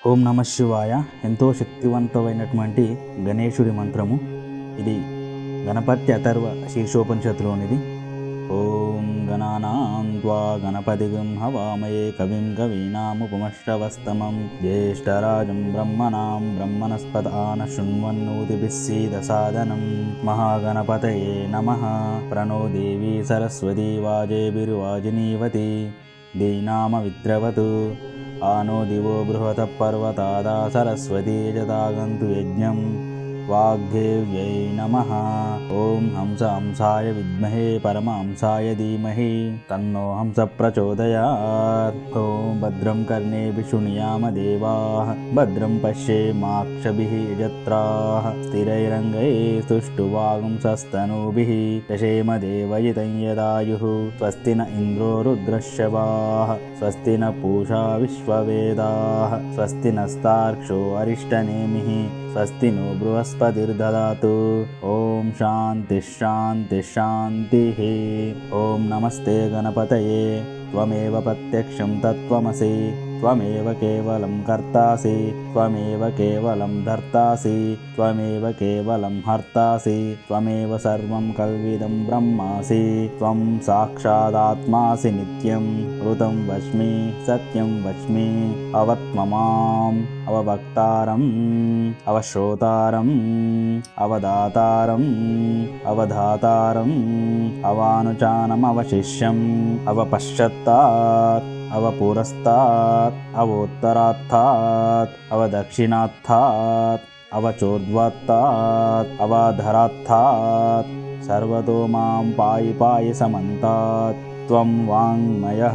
ఓం నమ శివాయ. ఎంతో శక్తివంతమైనటువంటి గణేశుడి మంత్రము ఇది. గణపతి అథర్వ శీర్షోపనిషత్తులోనిది. ఓం గణానాం త్వా గణపతిగం హవామహే కవిం కవీనాముపమశ్రవస్తమం జ్యేష్ఠరాజం బ్రహ్మణాం బ్రహ్మణస్పత శృణ్వన్నోతిభిస్సీదసాదనం. మహాగణపతయే నమః. ప్రణో దేవీ సరస్వతీ వాజేభిర్వాజినీవతి దీనామ విద్రవతు. ఆనో దివో బృహత పర్వతాదా సరస్వతీ జతాగంతు యజ్ఞం. వాగ్దేవ్యై నమః. ఓం హంసాయ విద్మహే పరమహంసాయ ధీమహి తన్నో హంస ప్రచోదయాత్. ఓం భద్రం కర్ణేభిః శృణుయామ దేవాః భద్రం పశ్యేమాక్షభిః యజత్రాః. స్థిరైరంగైస్తుష్టువాగుంసస్తనూభిः యశేమ దేవయితం యదాయుః. స్వస్తి న ఇంద్రో రుద్రశ్రవాः. స్వస్తి న పూషా విశ్వవేదాः. స్వస్తి నస్తార్క్ష్యో అరిష్టనేమిః. స్వస్తి నో బృహస్పతిర్దదాతు. ఓం శాంతి శాంతి శాంతి. ఓం నమస్తే గణపతయే. త్వమేవ ప్రత్యక్షం తత్వమసి. త్వమేవ కేవలం కర్తాసి. త్వమేవ కేవలం ధర్తాసి. త్వమేవ కేవలం హర్తాసి. త్వమేవ సర్వం కల్విదం బ్రహ్మాసి. త్వం సాక్షాదాత్మాసి నిత్యం. ఋతం వచ్మి సత్యం వచ్మి. అవత్మమాం అవభక్తారం అవశ్రోతారం అవదాతారం అవధాతారం అవానుచానం అవశిష్యం అవపశ్చత్తాత్ అవపురస్తాత్ అవోత్తరాత్తాత్ అవదక్షిణాత్తాత్ అవచోర్ధ్వాత్తాత్ అవధరాత్తాత్. సర్వతో మాం పాయి పాయి సమంతాత్. త్వం వాङ्మయః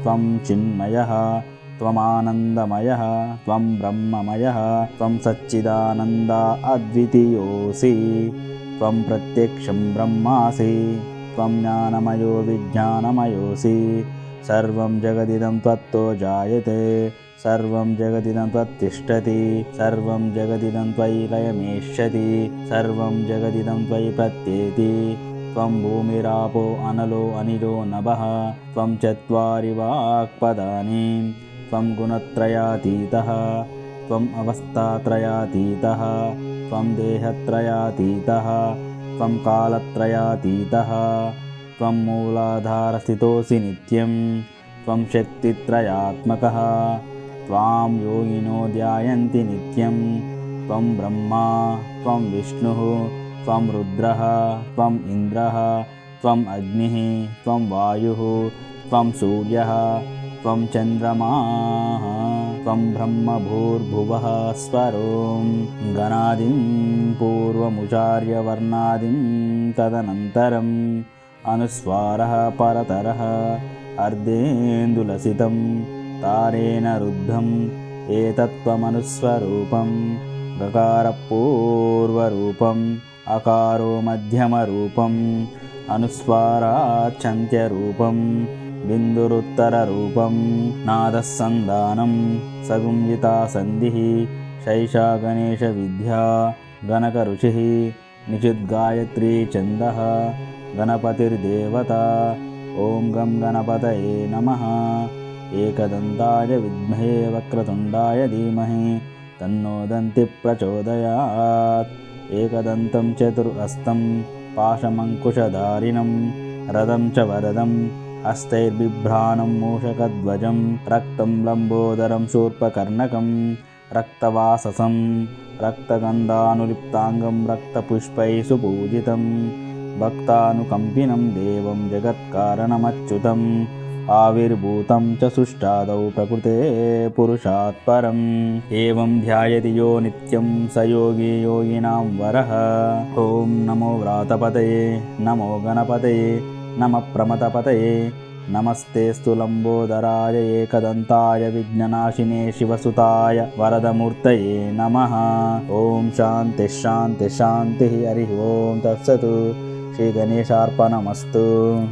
త్వం చిన్మయః త్వమానందమయః త్వం బ్రహ్మమయః త్వం సచ్చిదానంద అద్వితీయోసి. త్వం ప్రత్యక్షం బ్రహ్మాసి. త్వం జ్ఞానమయో విజ్ఞానమయోసి. సర్వం జగదిదం త్వత్తో జాయతే. సర్వం జగదిదం త్వత్తిష్టతి. సర్వం జగదిదం త్వయి లయమేష్యతి. సర్వం జగదిదం త్వయి ప్రత్యేతి. త్వం భూమిరాపో అనలో అనిలో నభః. త్వం చత్వారి వాక్పదాని. త్వం గుణత్రయాతీతః. త్వం అవస్థాత్రయాతీతః. త్వం దేహత్రయాతీతః. త్వం కాలత్రయాతీతః. త్వం మూలాధారస్థితోసి నిత్యం. త్వం శక్తిత్రయాత్మకః. త్వాం యోగినో ధ్యాయంతి నిత్యం. త్వం బ్రహ్మా త్వం విష్ణుః త్వం రుద్రః త్వం ఇంద్రః త్వం అగ్నిః త్వం వాయుః త్వం సూర్యః త్వం చంద్రమాః. త్వం బ్రహ్మ భూర్భువః స్వరోం. గణాదిం పూర్వముచార్య వర్ణాదిం తదనంతరం అనుస్వారః పరతరః అర్ధేందులసితం తారేణ రుద్ధం. ఏతత్త్వమనుస్వరూపం. గకార పూర్వరూపం అకారో మధ్యమరూపం అనుస్వారాచ్యంత్యరూపం బిందురుత్తరరూపం. నాదస్సంధానం సగుంజితా సంధిః. శైషా గణేశ విద్యా గణక ఋషిః. నిచిద్గాయత్రీ ఛందః గణపతిర్దేవత. ఓం గం గణపతయే నమః. ఏకదంతాయ విద్మహే వక్రతుండాయ ధీమహి తన్నో దంతి ప్రచోదయాత్. ఏకదంతం చతుర్హస్తం పాశమంకుశధారిణం రథం చ వరదం హస్తైర్బిభ్రాణం మూషకధ్వజం. రక్తం లంబోదరం శూర్పకర్ణకం రక్తవాససం రక్తగంధానులిప్తాంగం రక్తపుష్పైః సుపూజితం. భక్తానుకంపినం దేవం జగత్కారణమచ్యుతం. ఆవిర్భూతం చ సుష్టాదౌ ప్రకృతే పురుషాత్ పరం. ఏవం ధ్యాయతి యో నిత్యం స యోగి యోగినాం వరః. ఓం నమో వ్రాతపతయే నమో గణపతయే నమః ప్రమథపతయే. నమస్తేస్తు లంబోదరాయ ఏకదంతాయ విఘ్ననాశినే శివసుతాయ వరదమూర్తయే నమః. ఓం శాంతి శాంతి శాంతి. హరి ఓం తత్సత్. శ్రీ గణేశార్పణమస్తు.